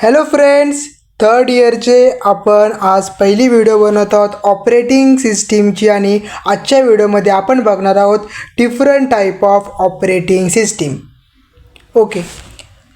Hello friends, third इयरचे आपण आज पहिली व्हिडिओ बनवत आहोत ऑपरेटिंग सिस्टीमची. आणि आजच्या व्हिडिओमध्ये आपण बघणार आहोत different type of operating system. Okay,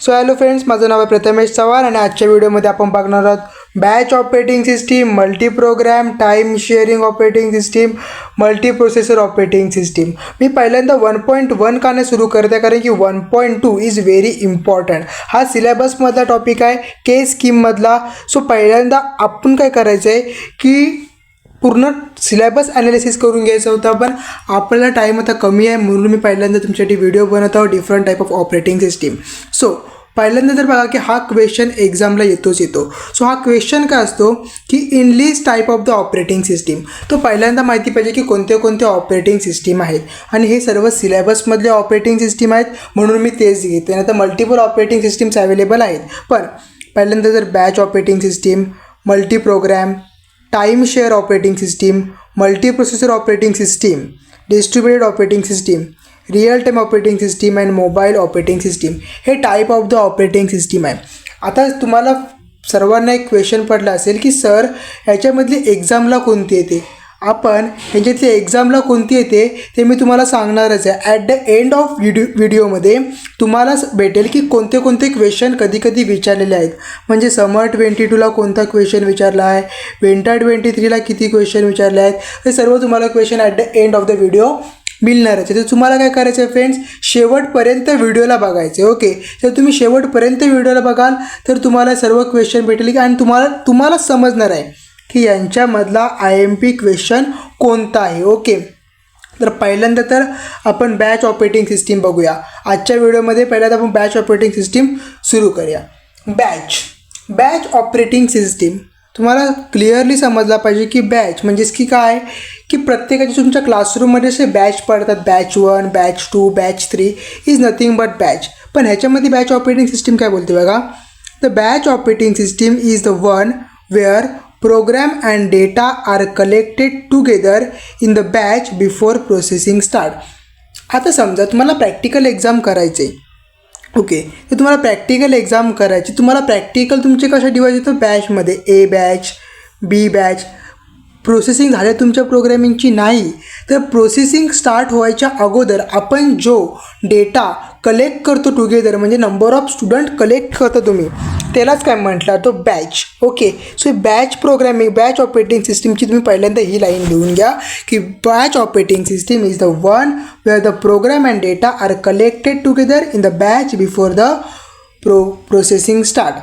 so hello friends, माझं नाव आहे प्रथमेश चव्हाण आणि आजच्या व्हिडिओमध्ये आपण बघणार आहोत batch operating system, multi program, time sharing operating system, multi processor operating system. मी पहिल्यांदा 1.1 का नाही सुरू करते, कारण की 1.2 इज व्हेरी इम्पॉर्टंट. हा सिलेबसमधला टॉपिक आहे, के स्कीममधला. सो पहिल्यांदा आपण काय करायचं आहे की पूर्ण सिलेबस ॲनालिसिस करून घ्यायचं होतं, पण आपल्याला टाईम आता कमी आहे म्हणून मी पहिल्यांदा तुमच्यासाठी व्हिडिओ बनवत आहोत different type of operating system. So पहिल्यांदा तर बघा की हा क्वेश्चन एक्झामला येतो. सो हा क्वेश्चन काय असतो की in list type of the operating system. तो पहिल्यांदा माहिती पाहिजे की कोणते कोणते ऑपरेटिंग सिस्टीम आहेत, आणि हे सर्व सिलेबसमधले ऑपरेटिंग सिस्टीम आहेत म्हणून मी तेच घेते. नाही तर मल्टिपल ऑपरेटिंग सिस्टीम्स अवेलेबल आहेत. पण पहिल्यांदा जर batch operating system, multi program, time share operating system, multi processor operating system, distributed operating system, real time operating system and mobile operating system हे type of the operating system आहे. आता तुम्हाला सर्वांना एक क्वेश्चन पडला असेल की सर ह्याच्यामधली एक्झामला कोणती येते. आपण ह्याच्यातली एक्झामला कोणती येते ते मी तुम्हाला सांगणारच आहे. ॲट द एंड ऑफ व्हिडिओमध्ये तुम्हाला भेटेल की कोणते कोणते क्वेश्चन कधी कधी विचारलेले आहेत. म्हणजे समर 22ला कोणता क्वेश्चन विचारला आहे, विंटर 23ला किती क्वेश्चन विचारले आहेत, हे सर्व तुम्हाला question at the end of the video मिळणारच आहे. तर तुम्हाला काय करायचं आहे फ्रेंड्स, शेवटपर्यंत व्हिडिओला बघायचं आहे. ओके, तर तुम्ही शेवटपर्यंत व्हिडिओला बघाल तर तुम्हाला सर्व क्वेश्चन भेटेल की, आणि तुम्हाला समजणार आहे की यांच्यामधला IMP क्वेश्चन कोणता आहे. ओके, तर पहिल्यांदा तर आपण बॅच ऑपरेटिंग सिस्टीम बघूया. आजच्या व्हिडिओमध्ये पहिल्यांदा आपण बॅच ऑपरेटिंग सिस्टीम सुरू करूया. बॅच ऑपरेटिंग सिस्टीम तुम्हाला क्लिअरली समजला पाहिजे की बॅच म्हणजेच की काय, की प्रत्येकाच्या तुमच्या क्लासरूममध्ये असे बॅच पडतात. Batch 1, batch 2, batch 3 is nothing but batch. पण ह्याच्यामध्ये बॅच ऑपरेटिंग सिस्टीम काय बोलते बघा. The batch operating system is the one where program and data are collected together in the batch before processing start. आता समजा तुम्हाला practical exam करायचे. Okay, तर तुम्हाला प्रॅक्टिकल एक्झाम करायची. तुम्हाला प्रॅक्टिकल तुमचे कशा डिवाइड येतं, बॅचमध्ये A batch, B batch. Processing झाल्या तुमच्या प्रोग्रॅमिंगची नाही, तर प्रोसेसिंग स्टार्ट व्हायच्या अगोदर आपण जो डेटा कलेक्ट करतो टुगेदर, म्हणजे नंबर ऑफ स्टुडंट कलेक्ट करतो तुम्ही, त्यालाच काय म्हटलं तो batch. Okay, so batch programming, batch operating सिस्टीमची तुम्ही पहिल्यांदा ही लाईन लिहून घ्या की batch operating system is the one where the program and data are collected together in the batch before the processing start.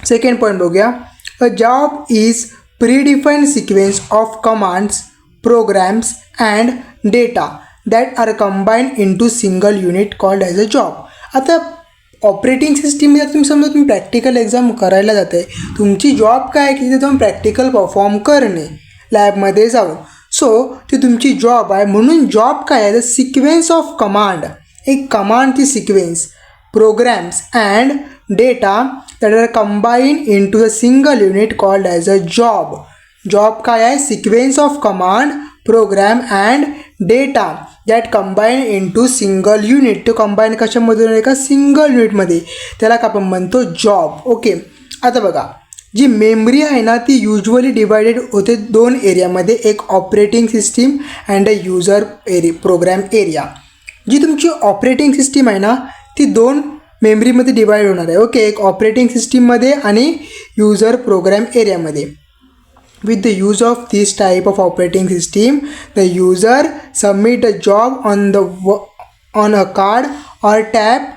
Second point बघूया. A job is predefined sequence of commands, programs and data that are combined into single unit called as a job. आता operating सिस्टीममध्ये तुम्ही समजा तुम्ही practical exam करायला जात आहे, तुमची जॉब काय आहे की तिथे जाऊन प्रॅक्टिकल परफॉर्म करणे लॅबमध्ये जाऊन. सो ती तुमची जॉब आहे. म्हणून जॉब काय आहे, द सिक्वेन्स ऑफ कमांड, एक कमांडची sequence, programs and data that are combined into a single unit called as a job. Job काय आहे, sequence of command, program and data that combine into single unit. तो combine कशामधून आहे का, single युनिटमध्ये, त्याला का आपण म्हणतो जॉब. ओके, आता बघा जी मेमरी आहे ना ती युजली डिवायडेड होते दोन एरियामध्ये, एक operating system and a user program area. जी तुमची ऑपरेटिंग सिस्टीम आहे ना ती दोन मेमरीमध्ये डिवाइड होणार आहे. ओके, एक ऑपरेटिंग सिस्टीममध्ये आणि युजर प्रोग्राम एरियामध्ये. With the use of this type of operating system the user submit the job on a card और tap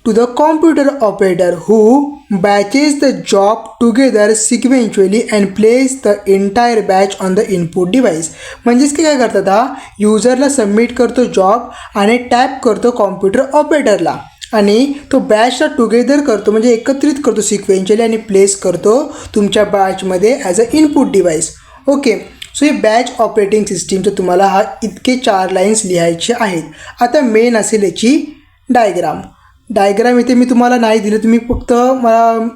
to the computer operator who batches the job together sequentially and place the entire batch on the input device. म्हणजेच की काय करतात, हा युजरला submit करतो job आणि tap करतो कॉम्प्युटर ऑपरेटरला, आणि तो बॅचला टुगेदर करतो म्हणजे एकत्रित करतो सिक्वेन्शियली आणि प्लेस करतो तुमच्या बॅचमध्ये as a input device. Okay, so हे बॅच ऑपरेटिंग सिस्टीमचं तुम्हाला हा इतके 4 लाईन्स लिहायचे आहेत. आता मेन असेल याची डायग्राम इथे मी तुम्हाला नाही दिलं, तुम्ही फक्त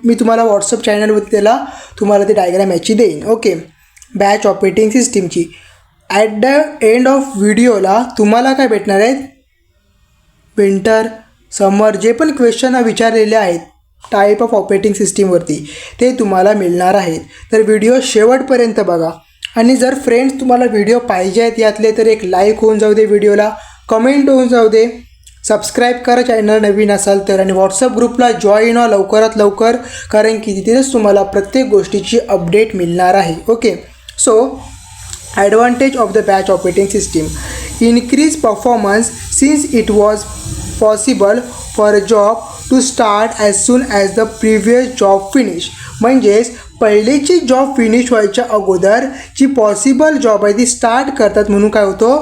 मी तुम्हाला व्हॉट्सअप चॅनलवरती त्याला तुम्हाला ते डायग्राम याची देईन. ओके, बॅच ऑपरेटिंग सिस्टीमची ॲट द एंड ऑफ व्हिडिओला तुम्हाला काय भेटणार आहेत, विंटर, समर जे पण क्वेश्चन विचारलेले आहेत टाईप ऑफ ऑपरेटिंग सिस्टीमवरती ते तुम्हाला मिळणार आहेत. तर व्हिडिओ शेवटपर्यंत बघा. आणि जर फ्रेंड्स तुम्हाला व्हिडिओ पाहिजे आहेत यातले तर एक लाईक होऊन जाऊ दे व्हिडिओला, कमेंट होऊन जाऊ दे, सबस्क्राईब करा चॅनल नवीन असाल तर, आणि व्हॉट्सअप ग्रुपला जॉईन व्हा लवकरात लवकर, कारण की तिथेच तुम्हाला प्रत्येक गोष्टीची अपडेट मिळणार आहे. Okay, so advantage of the batch operating system: increase performance since it was possible for a job to start as soon as the previous job finish. म्हणजेच पहिलेची जॉब फिनिश व्हायच्या अगोदर जी पॉसिबल जॉब आहे ती start करतात, म्हणून काय होतो,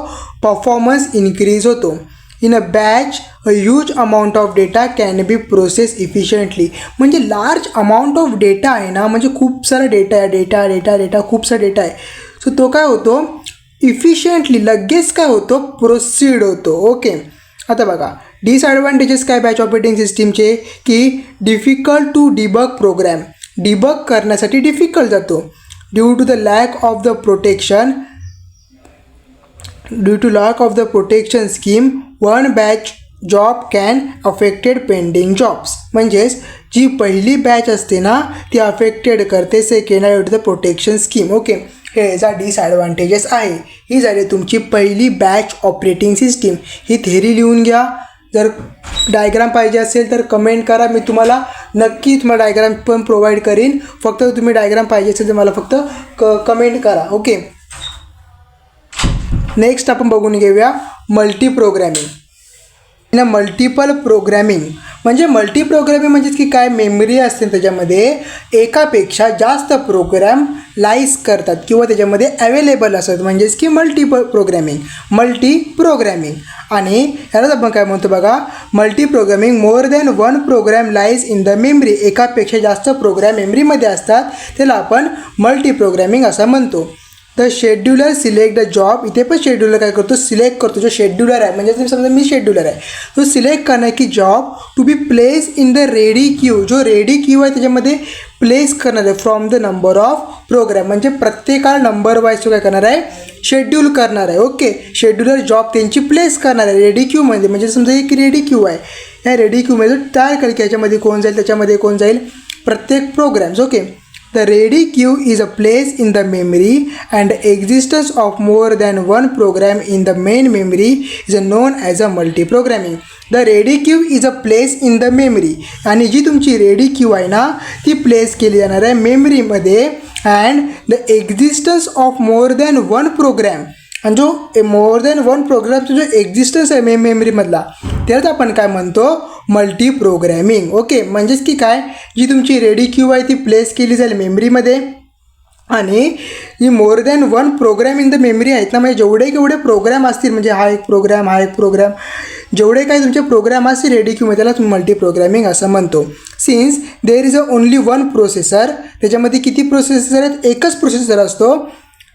परफॉर्मन्स इन्क्रीज होतो. In a batch a huge amount of data can be process efficiently. म्हणजे लार्ज अमाऊंट ऑफ डेटा आहे ना, म्हणजे खूप सारा डेटा आहे, डेटा खूप सारा डेटा आहे. सो तो काय होतो, इफिशियंटली लगेच काय होतो, प्रोसीड होतो. ओके, आता बघा डिसॲडव्हान्टेजेस काय बॅच ऑपरेटिंग सिस्टीमचे, की difficult to debug program. Debug करण्यासाठी डिफिकल्ट जातो. Due to lack of the protection scheme one batch job can affected pending jobs. म्हणजेच जी पहिली बॅच असते ना ती अफेक्टेड करते second due to the protection scheme. Okay, हे याचा डिसॲडव्हान्टेजेस आहे. ही झाली तुमची पहिली बॅच ऑपरेटिंग सिस्टीम. ही थेरी लिहून घ्या. जर डायग्राम पाहिजे असेल तर कमेंट करा, मी तुम्हाला नक्की तुम्हाला डायग्राम पण प्रोव्हाइड करीन. फक्त तुम्ही डायग्राम पाहिजे असेल तर मला फक्त कमेंट करा. ओके, नेक्स्ट आपण बघून घेऊया मल्टी प्रोग्रॅमिंग. मल्टिपल प्रोग्रॅमिंग म्हणजेच की काय, मेमरी असते त्याच्यामध्ये एकापेक्षा जास्त प्रोग्रॅम लाईज करतात किंवा त्याच्यामध्ये अवेलेबल असतात, म्हणजेच की मल्टी प्रोग्रॅमिंग. आणि यालाच आपण काय म्हणतो बघा, multi programming more than one program lies in the memory. एकापेक्षा जास्त प्रोग्रॅम मेमरीमध्ये असतात, त्याला आपण मल्टी प्रोग्रॅमिंग असं म्हणतो. The scheduler select the job. इथे पण शेड्युलर काय करतो, सिलेक्ट करतो. जो शेड्युलर आहे, म्हणजे समजा मी शेड्युलर आहे, तो सिलेक्ट करणार की job to be place in the ready queue. जो रेडी क्यू आहे त्याच्यामध्ये प्लेस करणार आहे from the number of program. म्हणजे प्रत्येकाला नंबर वाईज तो काय करणार आहे, शेड्यूल करणार आहे. ओके, शेड्युलर जॉब त्यांची प्लेस करणार आहे रेडी क्यूमध्ये. म्हणजे समजा एक रेडी क्यू आहे, या रेडी क्यूमध्ये तयार केलं की याच्यामध्ये कोण जाईल, त्याच्यामध्ये कोण जाईल, प्रत्येक programs. Okay, the ready queue is a place in the memory and existence of more than one program in the main memory is known as a multi-programming. The ready queue is a place in the memory. आणि जी तुमची ready queue आहे ना ती place केली जाणार आहे मेमरीमध्ये. And the existence of more than one program. आणि जो मोर दॅन वन प्रोग्रामचा जो एक्झिस्टन्स आहे मेमरीमधला त्यालाच आपण काय म्हणतो, मल्टी प्रोग्रॅमिंग. ओके, म्हणजेच की काय, जी तुमची रेडी क्यू आहे ती प्लेस केली जाईल मेमरीमध्ये, आणि जी more than one program in the memory आहेत ना, म्हणजे जेवढे प्रोग्राम असतील, म्हणजे हा एक प्रोग्राम जेवढे काही तुमचे प्रोग्राम असतील रेडी क्यूमध्ये त्याला तुम्ही मल्टी प्रोग्रॅमिंग असं म्हणतो. Since there is a only one processor. त्याच्यामध्ये किती प्रोसेसर आहेत, एकच प्रोसेसर असतो.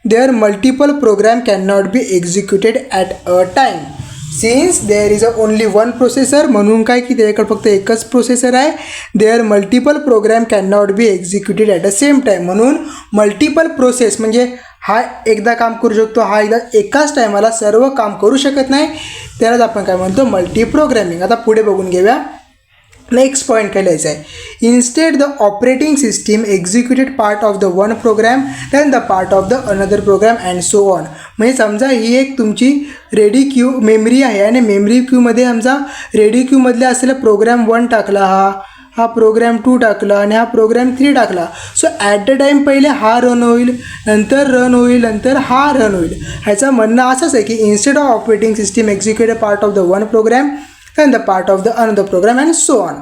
There multiple program can not be executed at a time. Since there is a only one processor, म्हणून काय की त्याच्याकडे फक्त एकच प्रोसेसर आहे. There multiple program can not be executed at the same time. म्हणून मल्टिपल प्रोसेस म्हणजे हा एकदा काम करू शकतो, हा एकदा एकाच टायमाला सर्व काम करू शकत नाही, त्यालाच आपण काय म्हणतो, मल्टी प्रोग्रॅमिंग. आता पुढे बघून घेऊया. नेक्स्ट पॉईंट काय लिहायचं आहे, instead the operating system executed part of the one program than the part of the another program and so on. म्हणजे समजा ही एक तुमची रेडी क्यू मेमरी आहे आणि मेमरी क्यूमध्ये समजा रेडी क्यूमधले असलेला प्रोग्राम 1 टाकला, हा प्रोग्राम 2 टाकला आणि हा प्रोग्राम 3 टाकला. सो ॲट द टाईम पहिले हा रन होईल, नंतर हा रन होईल. ह्याचं म्हणणं असंच आहे की instead of operating system executed part of the one program and the part of the another program and so on.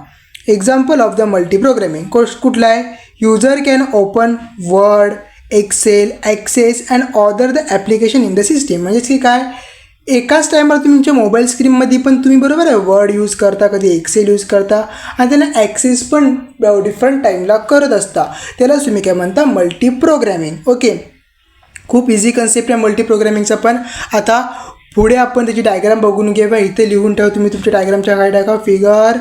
Example of the multi-programming कुठला आहे, user can open Word, Excel, Access and other the application in the system. म्हणजे की काय, एकाच टायमाला तुमच्या mobile स्क्रीनमध्ये पण तुम्ही बरोबर आहे वर्ड यूज करता, कधी एक्सेल यूज करता आणि त्यांना ॲक्सेस पण डिफरंट टाईमला करत असता, त्यालाच तुम्ही काय म्हणता, मल्टी प्रोग्रॅमिंग. ओके, खूप इझी कन्सेप्ट आहे मल्टी प्रोग्रॅमिंगचा. पण आता पुढे आपण त्याची डायग्राम बघून घेऊया. इथे लिहून ठेवा तुम्ही तुमच्या डायग्रामच्या काय टाका, figure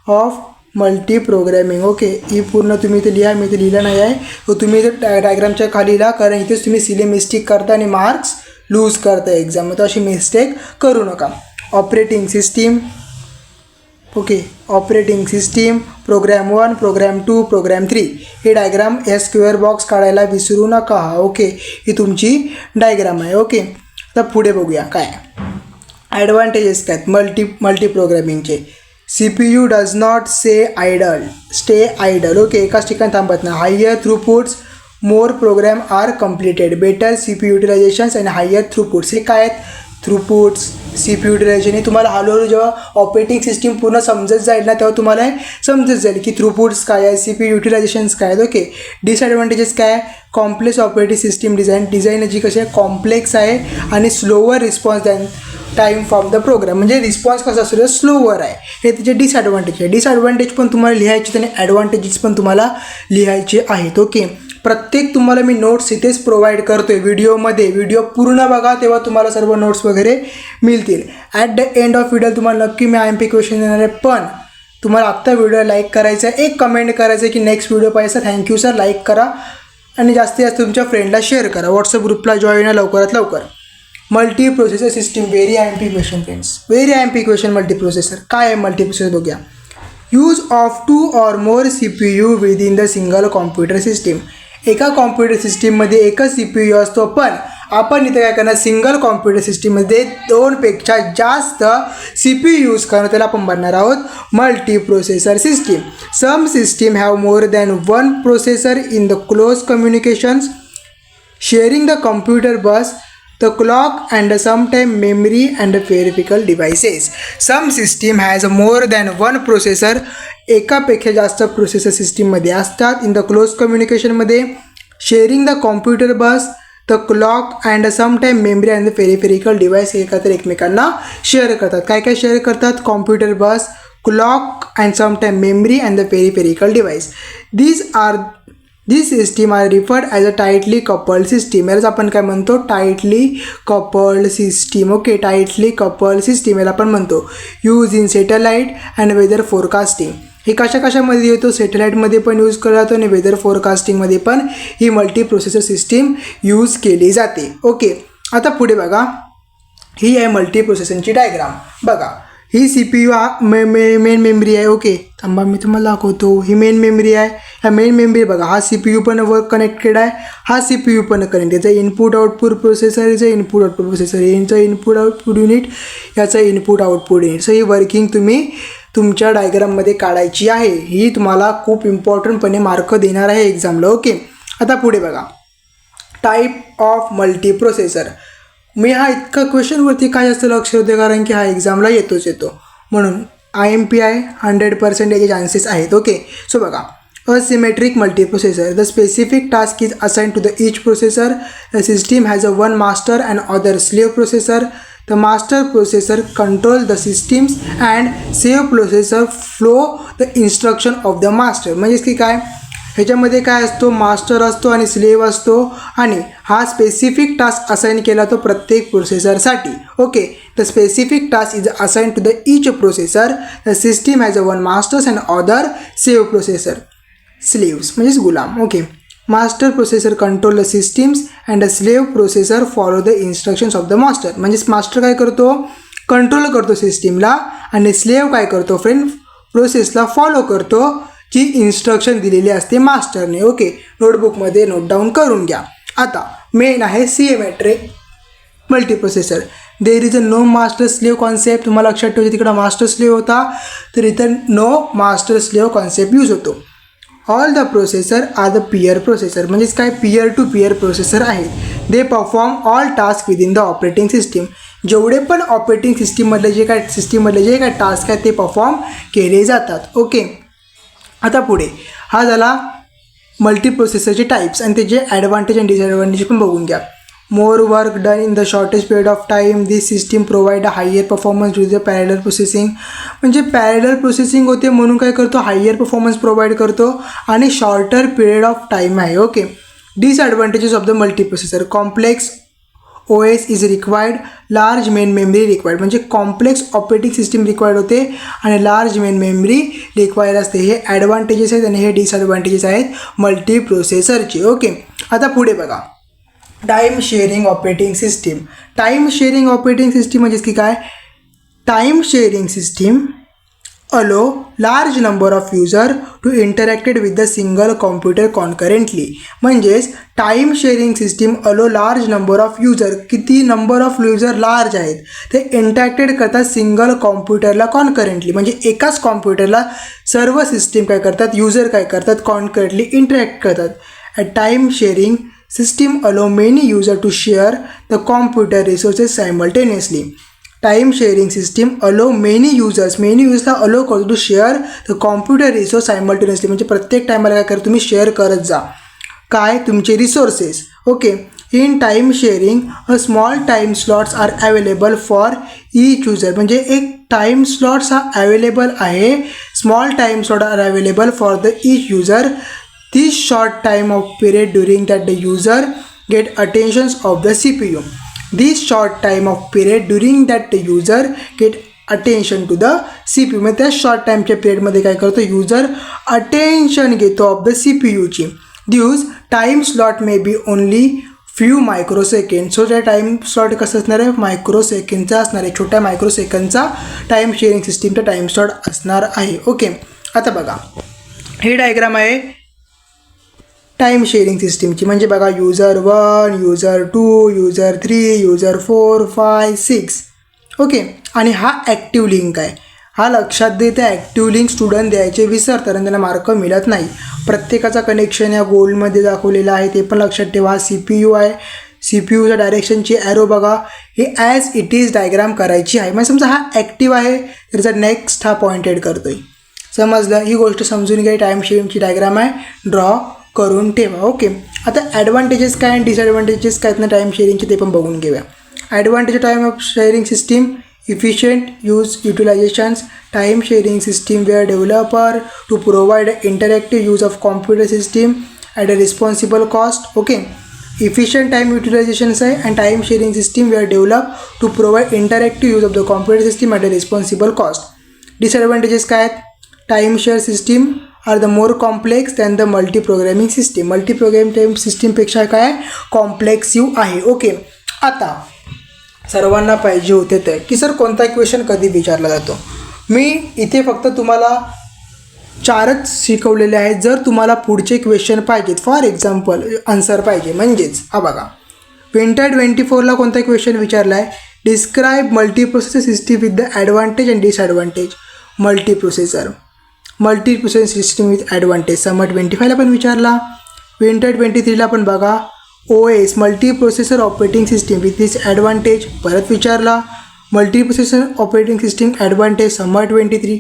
of multi programming. Okay, ही पूर्ण तुम्ही इथे लिहा, मी इथे लिहिलं नाही आहे, तो तुम्ही इथे डायग्रामच्या खाली लिहा, कारण इथेच तुम्ही सिले मिस्टेक करता आणि मार्क्स लूज करता एक्झाममध्ये. अशी मिस्टेक करू नका. Operating system okay, operating system program 1, program 2, program 3. हे डायग्राम या स्क्वेअर बॉक्स काढायला विसरू नका. ओके, ही तुमची डायग्राम आहे. ओके, आता पुढे बघूया काय ॲडव्हान्टेजेस काय आहेत मल्टी प्रोग्रॅमिंगचे. CPU does not stay idle. Okay, एकाच ठिकाणी थांबत नाही. Higher throughputs, more program are completed, better CPU utilisations आणि हायर थ्रूपुट्स. हे काय आहेत? Throughputs, CPU utilisation. हे तुम्हाला हळूहळू जेव्हा ऑपरेटिंग सिस्टीम पूर्ण समजत जाईल ना, तेव्हा तुम्हाला समजत जाईल की थ्रूपुट्स काय आहे, CPU युटिलायझेशन्स काय आहेत. ओके, डिसॲडव्हान्टेजेस काय आहे? कॉम्प्लेक्स ऑपरेटिंग सिस्टीम डिझाईन जी कशी आहे, कॉम्प्लेक्स आहे आणि slower response than time from the program. म्हणजे रिस्पॉन्स कसा असतो, स्लोवर आहे. हे त्याचे डिसॲडव्हान्टेज आहे. डिसॲडव्हान्टेज पण तुम्हाला लिहायचे आणि ॲडव्हान्टेजेस पण तुम्हाला लिहायचे आहेत. ओके, प्रत्येक तुम्हाला मी नोट्स इथेच प्रोव्हाइड करतो आहे व्हिडिओमध्ये. व्हिडिओ पूर्ण बघा, तेव्हा तुम्हाला सर्व नोट्स वगैरे मिळतील. At the end of video तुम्हाला नक्की मी IMP क्वेश्चन देणार आहे. पण तुम्हाला आत्ता व्हिडिओ लाईक करायचा आहे, एक कमेंट करायचं आहे की नेक्स्ट व्हिडिओ पाहिजे सर. थँक्यू सर, लाईक करा आणि जास्तीत जास्त तुमच्या फ्रेंडला शेअर करा. व्हॉट्सअप ग्रुपला जॉईन आहे लवकरात लवकर. Multi processor system, very IMP question friends, very IMP question. Multi processor काय आहे? मल्टी प्रोसेसर बघूया. Use of 2 or more CPU within the single computer system. एका कॉम्प्युटर सिस्टीममध्ये एकच CPU असतो, पण आपण इथे काय करणार, सिंगल कॉम्प्युटर सिस्टीममध्ये 2पेक्षा जास्त CPU यूज करणं, त्याला आपण बनणार आहोत multi processor system. Some system have more than 1 processor in the close communications sharing the computer bus, the clock and sometime memory and peripheral devices. Some system has more than one processor. एकापेक्षा जास्त processor सिस्टीममध्ये असतात. In the close कम्युनिकेशनमध्ये sharing the computer bus, the clock and sometime memory and the peripheral device. एकत्र एकमेकांना शेअर करतात. काय काय शेअर करतात? Computer bus, clock and sometime memory and the peripheral device. This system are referred as a tightly coupled system. यालाच आपण काय म्हणतो? Tightly coupled system. Okay, tightly coupled system याला आपण म्हणतो. Use in satellite and weather forecasting. हे कशामध्ये येतो? सॅटेलाईटमध्ये पण यूज केला जातो आणि वेदर फोरकास्टिंगमध्ये पण ही मल्टी प्रोसेसर सिस्टीम यूज केली जाते. ओके, आता पुढे बघा, ही आहे मल्टी प्रोसेसरची डायग्राम. बघा, ही CPU मेन मेमरी आहे. ओके, थांबा मी तुम्हाला दाखवतो. ही मेन मेमरी आहे. ह्या मेन मेमरी बघा, हा CPU पण वर कनेक्टेड आहे, हा CPU पण कनेक्टेड. याचं इनपुट आउटपुट प्रोसेसर, याचं इनपुट आउटपुट प्रोसेसर, यांचं इनपुट आउटपुट युनिट, याचं इनपुट आउटपुट युनिट. सो ही वर्किंग तुम्ही तुमच्या डायग्राममध्ये काढायची आहे. ही तुम्हाला खूप इम्पॉर्टंटपणे मार्क देणार आहे एक्झामला. ओके, आता पुढे बघा, टाईप ऑफ मल्टी प्रोसेसर. मी हा इतका क्वेश्चनवरती काय जास्त लक्ष होते, कारण की हा एक्झामला येतो म्हणून IMP आहे, 100% याचे चान्सेस आहेत. ओके, सो बघा, asymmetric multiprocessor. The specific task is assigned to the each processor. The system has a one master and other slave processor. The master processor control the systems and slave processor flow the instruction of the master. म्हणजे की काय, ह्याच्यामध्ये काय असतो? Master असतो आणि slave असतो, आणि हा स्पेसिफिक टास्क असाइन केला तो प्रत्येक प्रोसेसरसाठी. Okay, the specific task is assign to the each processor. The system has a one masters and other save processor, slaves म्हणजेच गुलाम. Okay, master processor control the systems and the slave processor follow the instructions of the master. म्हणजेच master काय करतो? Control करतो सिस्टीमला, आणि slave काय करतो फ्रेंड? प्रोसेसला फॉलो करतो जी इन्स्ट्रक्शन दिलेली असते मास्टरने. ओके, नोटबुकमध्ये नोट डाऊन करून घ्या. आता मेन आहे symmetric multiprocessor. There is a no master slave concept. तुम्हाला लक्षात ठेवायचं, तिकडं मास्टर स्लेव्ह होता, तर इथं no master slave concept use होतो. All the processor are the peer processor. म्हणजेच काय, पियर टू पियर प्रोसेसर आहेत. They perform all task within the operating system. जेवढे पण ऑपरेटिंग सिस्टीममधले जे काय टास्क आहेत ते परफॉर्म केले जातात. ओके, आता पुढे हा झाला मल्टी प्रोसेसरचे टाईप्स, आणि त्याचे ॲडव्हान्टेज आणि डिसॲडव्हान्टेज पण बघून घ्या. More work done in the shortest period of time. This system provide a higher performance due the parallel processing. म्हणजे पॅरलल प्रोसेसिंग होते म्हणून काय करतो, हायर परफॉर्मन्स प्रोव्हाइड करतो, आणि शॉर्टर पिरियड ऑफ टाईम आहे. Okay, disadvantages of the multi processor. Complex OS is required, large main memory required. म्हणजे complex operating system required होते आणि लार्ज मेन मेमरी रिक्वायर्ड असते. हे ॲडव्हान्टेजेस आहेत आणि हे डिसॲडव्हान्टेजेस आहेत मल्टी प्रोसेसरचे. ओके, आता पुढे बघा, time sharing operating system. Time sharing operating system म्हणजेच की काय, time sharing system allow large number of user to interacted with the single computer concurrently. म्हणजेच टाईम शेअरिंग सिस्टीम अलो लार्ज नंबर ऑफ यूजर, किती number of user large आहेत ते interacted करतात single कॉम्प्युटरला कॉन्करंटली. म्हणजे एकाच कॉम्प्युटरला सर्व सिस्टीम काय करतात, यूजर काय करतात, कॉन्करंटली इंटरॅक्ट करतात. A time sharing system allow many user to share the computer resources simultaneously. Time sharing system allow many users ला allow करतो to share the computer resource simultaneously. म्हणजे प्रत्येक टायमाला काय करा तुम्ही शेअर करत जा काय तुमचे resources. Okay. In time sharing a small time slots are available for each user. म्हणजे एक टाईम स्लॉट्स हा अवेलेबल आहे, small time slot are available for the each user. This short time of period during that the user get attentions of the CPU. This short time of period during that the user get attention to the CPU. म्हणजे त्या short टाईमच्या पिरियडमध्ये काय करतो user attention घेतो of the CPUची. Thus time slot may be only few microsecond. So त्या time slot कसं असणार आहे, मायक्रोसेकंडचा असणार आहे, छोट्या मायक्रोसेकंडचा टाईम शेअरिंग सिस्टीमचा टाईम स्लॉट असणार आहे. ओके. आता बघा ही डायग्राम आहे टाईम शेअरिंग सिस्टीमची. म्हणजे बघा user 1, user 2, user 3, user 4, 5, 6. Okay. आणि हा ॲक्टिव्ह लिंक आहे. हा लक्षात देते ॲक्टिव्ह लिंक स्टुडंट द्यायचे विसरतात आणि त्यांना मार्क मिळत नाही. प्रत्येकाचा कनेक्शन या गोल्डमध्ये दाखवलेला आहे ते पण लक्षात ठेवा. CPU आहे, CPUच्या डायरेक्शनची ॲरो बघा, हे ॲज इट इज डायग्राम करायची आहे. म्हणजे समजा हा ॲक्टिव्ह आहे त्याचा नेक्स्ट हा पॉइंटेड करतोय. समजलं. ही गोष्ट समजून घ्या. टाईम शेअरिंगची डायग्राम आहे, ड्रॉ करून ठेवा. ओके. आता ॲडव्हान्टेजेस काय आणि डिसॲडव्हान्टेजेस काय आहेत ना टाईम शेअरिंगचे ते पण बघून घेऊया. Advantage time of sharing system efficient use utilizations. Time sharing system where developer to provide interactive use of computer system at a responsible cost. Okay. Efficient time utilizations आहे and time sharing system where develop to provide interactive use of the computer system at a responsible cost. Disadvantages काय आहेत, time share system are the more complex than the multi programming system. multi programming system पेक्षा काय कॉम्प्लेक्सिव्ह आहे. Okay. आता सर्वांना पाहिजे होते तर की सर कोणता क्वेश्चन कधी विचारला जातो. मी इथे फक्त तुम्हाला 4च शिकवलेले आहेत. जर तुम्हाला पुढचे क्वेश्चन पाहिजेत, फॉर एक्झाम्पल आन्सर पाहिजे, म्हणजेच हा बघा विंटर 24ला कोणता क्वेश्चन विचारला आहे, describe multiprocessor system with the advantage and disadvantage. Multiprocessor system with advantage summer 25ला पण विचारला. विंटर 23ला पण बघा OS multiprocessor operating system with this advantage परत विचारला. Multiprocessor operating system advantage summer 23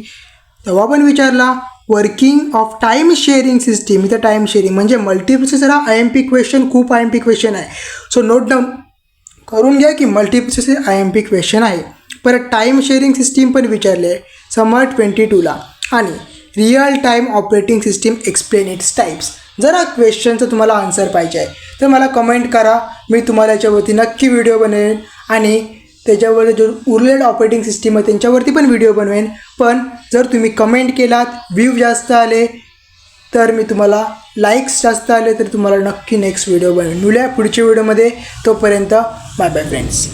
तेव्हा पण विचारला. Working of time sharing system with time sharing. म्हणजे मल्टीप्रोसेसर हा IMP क्वेश्चन, खूप IMP क्वेश्चन आहे. सो नोट डाऊन करून घ्या की मल्टीप्रोसेसर IMP क्वेश्चन आहे. परत टाईम शेअरिंग सिस्टीम पण विचारले आहे समर 22ला. आणि real time operating system explain it's types. जर हा क्वेश्चनचं तुम्हाला आन्सर पाहिजे आहे तर मला कमेंट करा, मी तुम्हाला याच्यावरती नक्की व्हिडिओ बनवेन आणि त्याच्यावर जो उरलेलं ऑपरेटिंग सिस्टीम आहे त्यांच्यावरती पण व्हिडिओ बनवेन. पण जर तुम्ही कमेंट केलात, व्ह्यू जास्त आले तर मी तुम्हाला, लाईक्स जास्त आले तर तुम्हाला नक्की नेक्स्ट व्हिडिओ बनवेन. मिळूया पुढच्या व्हिडिओमध्ये. तोपर्यंत बाय बाय फ्रेंड्स.